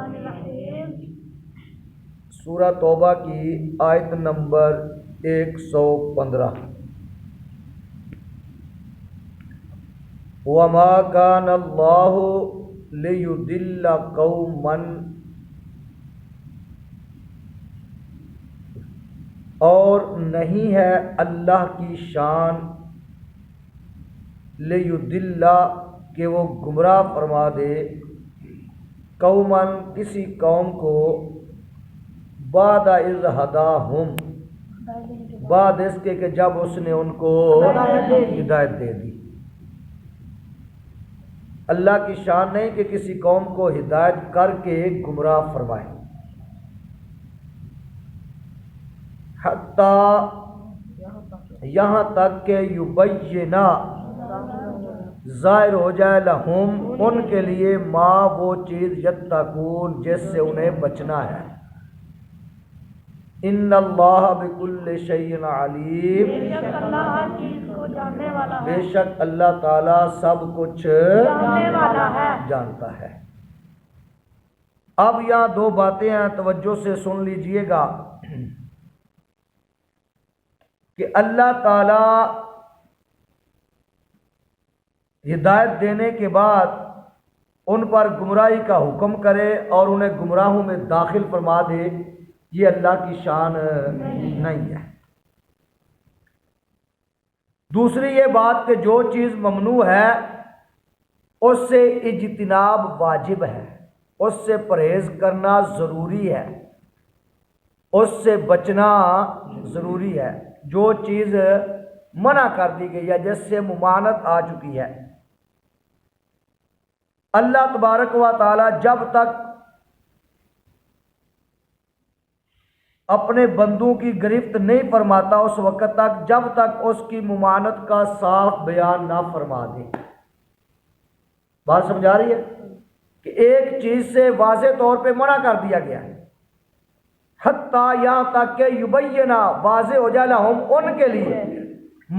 الرحیم سورہ توبہ کی آیت نمبر 115۔ وَمَا كَانَ اللَّهُ لِيُضِلَّ قَوْمًا، اور نہیں ہے اللہ کی شان لِيُضِلَّ کہ وہ گمراہ فرما دے، قوماً کسی قوم کو، بعد اذ ہداہم بعد اس کے کہ جب اس نے ان کو ہدایت دے دی۔ اللہ کی شان نہیں کہ کسی قوم کو ہدایت کر کے گمراہ فرمائے۔ حتیٰ یہاں تک کہ یبینہ ظاہر ہو جائے لہم ان کے لیے ما وہ چیز یتقون جس سے انہیں بچنا ہے۔ ان اللہ بکل شیء علیم، بے شک اللہ تعالی سب کچھ جانتا ہے۔ اب یہاں دو باتیں ہیں، توجہ سے سن لیجئے گا کہ اللہ تعالی ہدایت دینے کے بعد ان پر گمراہی کا حکم کرے اور انہیں گمراہوں میں داخل فرما دے، یہ اللہ کی شان نہیں ہے۔ دوسری یہ بات کہ جو چیز ممنوع ہے اس سے اجتناب واجب ہے، اس سے پرہیز کرنا ضروری ہے، اس سے بچنا ضروری ہے۔ جو چیز منع کر دی گئی ہے، جس سے ممانعت آ چکی ہے، اللہ تبارک و تعالی جب تک اپنے بندوں کی گرفت نہیں فرماتا اس وقت تک جب تک اس کی ممانعت کا صاف بیان نہ فرما دے۔ بات سمجھا رہی ہے کہ ایک چیز سے واضح طور پہ منع کر دیا گیا ہے، حتیٰ یہاں تک کہ یبینہ واضح ہو جائے لہم ان کے لیے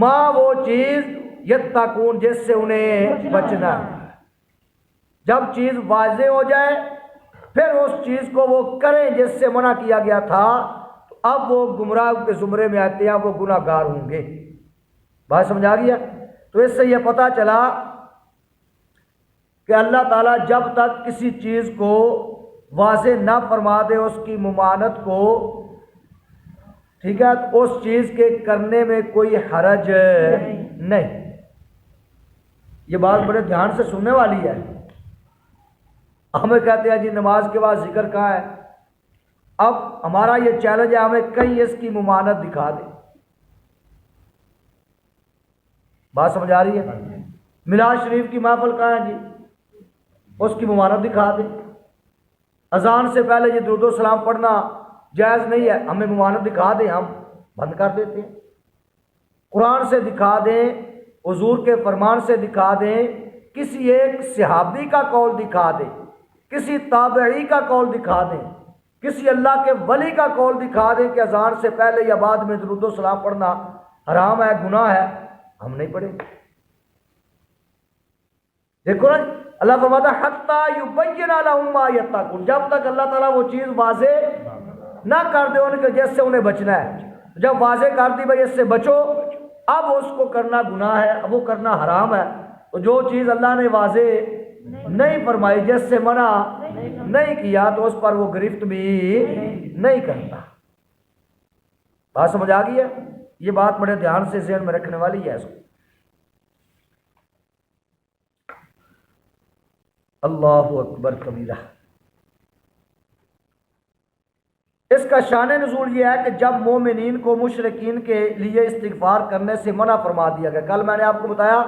ما وہ چیز یتقون جس سے انہیں بچنا ہے۔ جب چیز واضح ہو جائے پھر اس چیز کو وہ کریں جس سے منع کیا گیا تھا، تو اب وہ گمراہ کے زمرے میں آتے ہیں، وہ گناہ گار ہوں گے۔ بات سمجھا گیا؟ تو اس سے یہ پتہ چلا کہ اللہ تعالیٰ جب تک کسی چیز کو واضح نہ فرما دے اس کی ممانعت کو، ٹھیک ہے، تو اس چیز کے کرنے میں کوئی حرج نہیں۔ یہ بات بڑے دھیان سے سننے والی ہے۔ ہمیں کہتے ہیں جی نماز کے بعد ذکر کہاں ہے؟ اب ہمارا یہ چیلنج ہے ہمیں کہیں اس کی ممانعت دکھا دے۔ بات سمجھ آ رہی ہے؟ میلاد شریف کی محفل کہاں ہے جی؟ اس کی ممانعت دکھا دے۔ اذان سے پہلے یہ درود و سلام پڑھنا جائز نہیں ہے، ہمیں ممانعت دکھا دیں، ہم بند کر دیتے ہیں۔ قرآن سے دکھا دیں، حضور کے فرمان سے دکھا دیں، کسی ایک صحابی کا قول دکھا دیں، کسی تابعی کا قول دکھا دیں، کسی اللہ کے ولی کا قول دکھا دیں کہ اذان سے پہلے یا بعد میں درود و سلام پڑھنا حرام ہے، گناہ ہے، ہم نہیں پڑھیں۔ دیکھو نا اللہ فرماتا ہے حتیٰ یبین لہم ما یتقون، جب تک اللہ تعالیٰ وہ چیز واضح نہ کر دے ان کے جس سے انہیں بچنا ہے۔ جب واضح کر دی بھائی اس سے بچو، اب اس کو کرنا گناہ ہے، اب وہ کرنا حرام ہے۔ تو جو چیز اللہ نے واضح نہیں فرمائی، جس سے منع نہیں کیا، تو اس پر وہ گرفت بھی نہیں کرتا۔ بات سمجھ آ گئی ہے؟ یہ بات بڑے دھیان سے ذہن میں رکھنے والی ہے۔ اس کو اللہ اکبر کبیرہ۔ اس کا شان نزول یہ ہے کہ جب مومنین کو مشرکین کے لیے استغفار کرنے سے منع فرما دیا گیا۔ کل میں نے آپ کو بتایا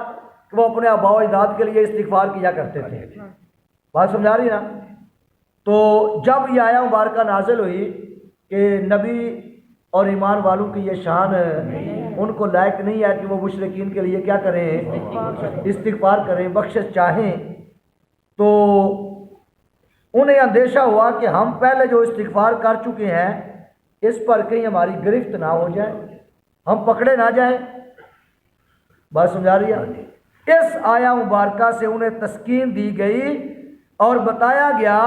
کہ وہ اپنے آباء و اجداد کے لیے استغفار کیا کرتے تھے۔ بات سمجھا رہی نا؟ تو جب یہ آیا مبارکہ نازل ہوئی کہ نبی اور ایمان والوں کی یہ شان ان کو لائق نہیں ہے کہ وہ مشرکین کے لیے کیا کریں؟ استغفار کریں، بخشش چاہیں، تو انہیں اندیشہ ہوا کہ ہم پہلے جو استغفار کر چکے ہیں اس پر کہیں ہماری گرفت نہ ہو جائے، ہم پکڑے نہ جائیں۔ بات سمجھا رہی ہے؟ اس آیا مبارکہ سے انہیں تسکین دی گئی اور بتایا گیا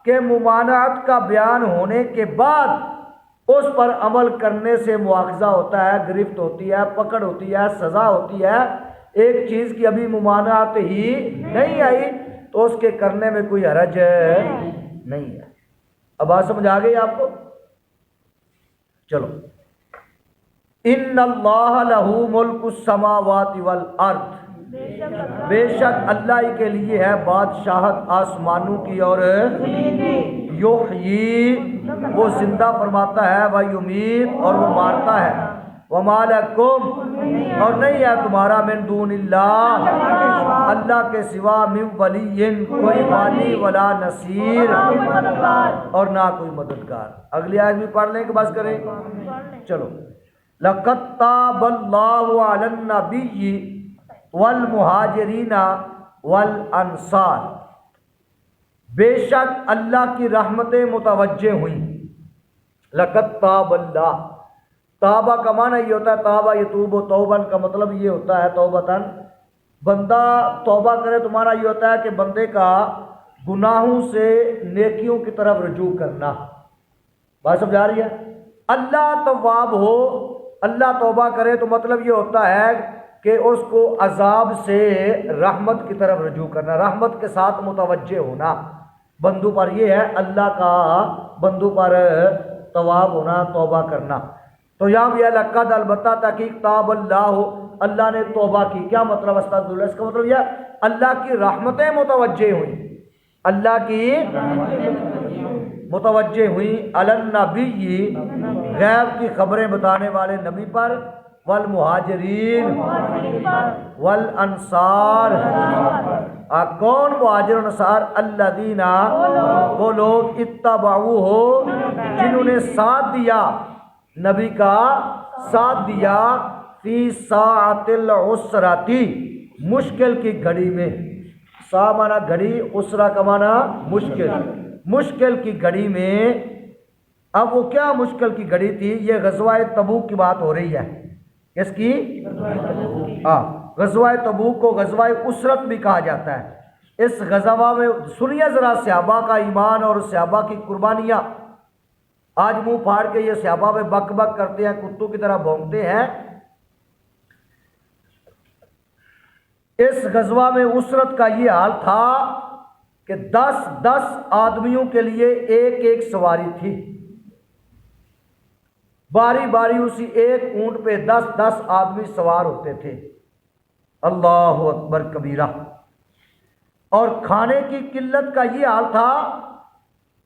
کہ ممانعت کا بیان ہونے کے بعد اس پر عمل کرنے سے مواخذہ ہوتا ہے، گرفت ہوتی ہے، پکڑ ہوتی ہے، سزا ہوتی ہے۔ ایک چیز کی ابھی ممانعت ہی نہیں آئی تو اس کے کرنے میں کوئی حرج نہیں ہے۔ اب بات سمجھ آ گئی آپ کو؟ چلو، ان اللہ لہ ملک السماوات والارض، بے شک اللہ ہی کے لیے ہے بادشاہت آسمانوں کی اور یحیی، وہ زندہ فرماتا ہے، و یمیت، اور وہ مارتا ہے، وما لکم، اور نہیں ہے تمہارا، من دون اللہ، اللہ کے سوا، من ولی، کوئی والی ولا نصیر، اور نہ کوئی مددگار۔ اگلی آیت بھی پڑھ لیں کہ بس کریں؟ چلو، لقد تاب اللہ علی النبی والمہاجرین والانصار، بے شک اللہ کی رحمتیں متوجہ ہوئیں۔ لقد تاب اللہ، توبہ کا معنی یہ ہوتا ہے، توبہ یتوب، توبن کا مطلب یہ ہوتا ہے توبتن، بندہ توبہ کرے تو معنی یہ ہوتا ہے کہ بندے کا گناہوں سے نیکیوں کی طرف رجوع کرنا۔ بات سمجھ آ رہی ہے؟ اللہ تواب ہو، اللہ توبہ کرے تو مطلب یہ ہوتا ہے کہ اس کو عذاب سے رحمت کی طرف رجوع کرنا، رحمت کے ساتھ متوجہ ہونا۔ بندوں پر یہ ہے اللہ کا بندوں پر تواب ہونا، توبہ کرنا۔ تو یہاں بھی لقد، البتہ تحقیق، تاب اللہ، اللہ نے توبہ کی۔ کیا مطلب استغفر اللہ؟ اس کا مطلب یہ اللہ کی رحمتیں متوجہ ہوئیں، اللہ کی متوجہ ہوئیں، علی النبی، غیب کی خبریں بتانے والے نبی پر، والمہاجرین والانصار، کون مہاجر و انصار؟ الذین، وہ لوگ، اتبعوہ، جنہوں نے ساتھ دیا نبی کا، ساتھ دیا، فی ساعۃ العسرۃ، مشکل کی گھڑی میں۔ سا مانا گھڑی، اسرا کا مانا مشکل، مشکل کی گھڑی میں۔ اب وہ کیا مشکل کی گھڑی تھی؟ یہ غزوہ تبوک کی بات ہو رہی ہے۔ کس کی؟ غزوہ تبوک کو غزوہ اسرت بھی کہا جاتا ہے۔ اس غزوہ میں سنیے ذرا صحابہ کا ایمان اور صحابہ کی قربانیاں۔ آج منہ پھاڑ کے یہ صحابہ میں بک بک کرتے ہیں، کتوں کی طرح بھونکتے ہیں۔ اس غزوہ میں اسرت کا یہ حال تھا کہ 10 آدمیوں کے لیے ایک ایک سواری تھی، باری باری اسی ایک اونٹ پہ 10 آدمی سوار ہوتے تھے۔ اللہ اکبر کبیرہ۔ اور کھانے کی قلت کا یہ حال تھا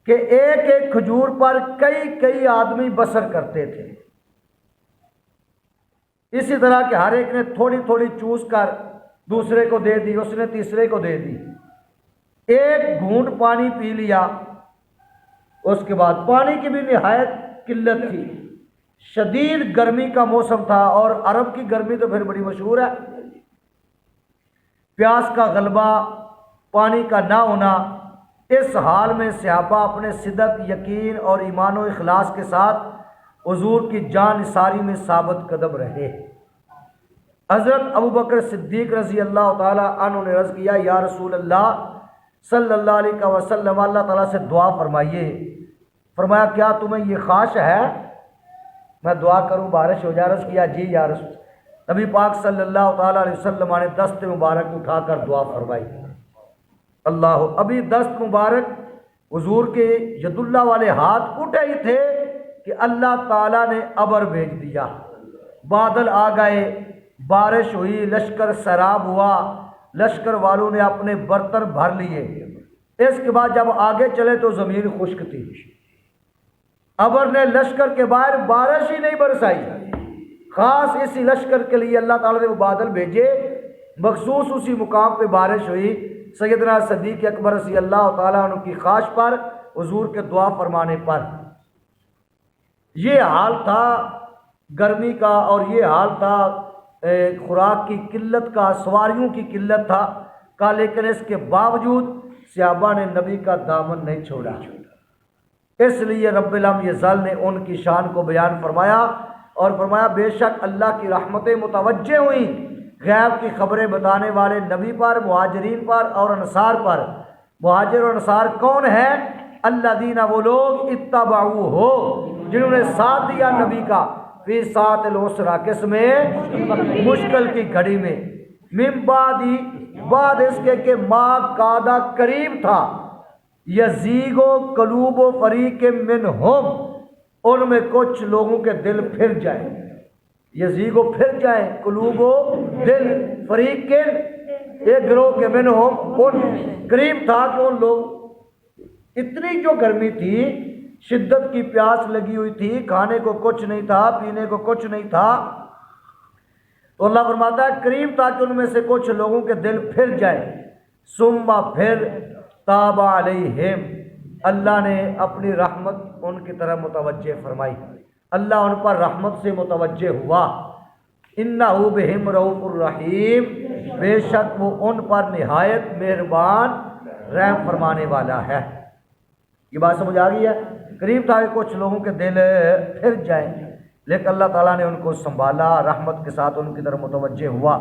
کہ ایک ایک کھجور پر کئی آدمی بسر کرتے تھے۔ اسی طرح کہ ہر ایک نے تھوڑی تھوڑی چوس کر دوسرے کو دے دی، اس نے تیسرے کو دے دی۔ ایک گھونٹ پانی پی لیا، اس کے بعد پانی کی بھی نہایت قلت تھی، شدید گرمی کا موسم تھا، اور عرب کی گرمی تو پھر بڑی مشہور ہے، پیاس کا غلبہ، پانی کا نہ ہونا۔ اس حال میں صحابہ اپنے صدق، یقین اور ایمان و اخلاص کے ساتھ حضور کی جان نثاری میں ثابت قدم رہے۔ حضرت ابوبکر صدیق رضی اللہ تعالی عنہ نے عرض کیا، یا رسول اللہ صلی اللہ علیہ وسلم، اللہ تعالیٰ سے دعا فرمائیے۔ فرمایا کیا تمہیں یہ خواہش ہے میں دعا کروں بارش ہو جائے؟ عرض کیا جی یا رسول۔ نبی پاک صلی اللہ تعالیٰ علیہ وسلم نے دست مبارک اٹھا کر دعا فرمائی۔ اللہ، ابھی دست مبارک حضور کے ید اللہ والے ہاتھ اٹھے ہی تھے کہ اللہ تعالیٰ نے ابر بھیج دیا، بادل آ گئے، بارش ہوئی، لشکر سیراب ہوا، لشکر والوں نے اپنے برتن بھر لیے۔ اس کے بعد جب آگے چلے تو زمین خشک تھی، ابر نے لشکر کے باہر بارش ہی نہیں برسائی۔ خاص اسی لشکر کے لیے اللہ تعالیٰ نے وہ بادل بھیجے، مخصوص اسی مقام پہ بارش ہوئی۔ سیدنا صدیق اکبر رضی اللہ تعالیٰ عنہ کی خواہش پر، حضور کے دعا فرمانے پر یہ حال تھا گرمی کا، اور یہ حال تھا خوراک کی قلت کا، سواریوں کی قلت تھا، لیکن اس کے باوجود صحابہ نے نبی کا دامن نہیں چھوڑا۔ اس لیے رب العالمین ذل نے ان کی شان کو بیان فرمایا اور فرمایا بے شک اللہ کی رحمتیں متوجہ ہوئیں غیب کی خبریں بتانے والے نبی پر، مہاجرین پر اور انصار پر۔ مہاجر اور انصار کون ہیں؟ الذین وہ لوگ اتبعوہ ہو جنہوں نے ساتھ دیا نبی کا فی ساعۃ العسرہ کس میں؟ مشکل کی گھڑی میں، من بعد اس کے کہ ما کادا قریب تھا یزیغ قلوب فریق منہم ان میں کچھ لوگوں کے دل پھر جائیں، یزیغ پھر جائیں، قلوب دل، فریق ایک گروہ کے منہم ان قریب تھا کہ ان لوگ اتنی جو گرمی تھی، شدت کی پیاس لگی ہوئی تھی، کھانے کو کچھ نہیں تھا، پینے کو کچھ نہیں تھا، تو اللہ فرماتا ہے قریب تھا کہ ان میں سے کچھ لوگوں کے دل پھر جائیں، ثم پھر تاب علیہم اللہ نے اپنی رحمت ان کی طرف متوجہ فرمائی، اللہ ان پر رحمت سے متوجہ ہوا، انہ بہم رؤوف الرحیم بے شک وہ ان پر نہایت مہربان رحم فرمانے والا ہے۔ یہ بات سمجھ آ گئی ہے؟ قریب تھا کہ کچھ لوگوں کے دل پھر جائیں، لیکن اللہ تعالیٰ نے ان کو سنبھالا، رحمت کے ساتھ ان کی طرف متوجہ ہوا۔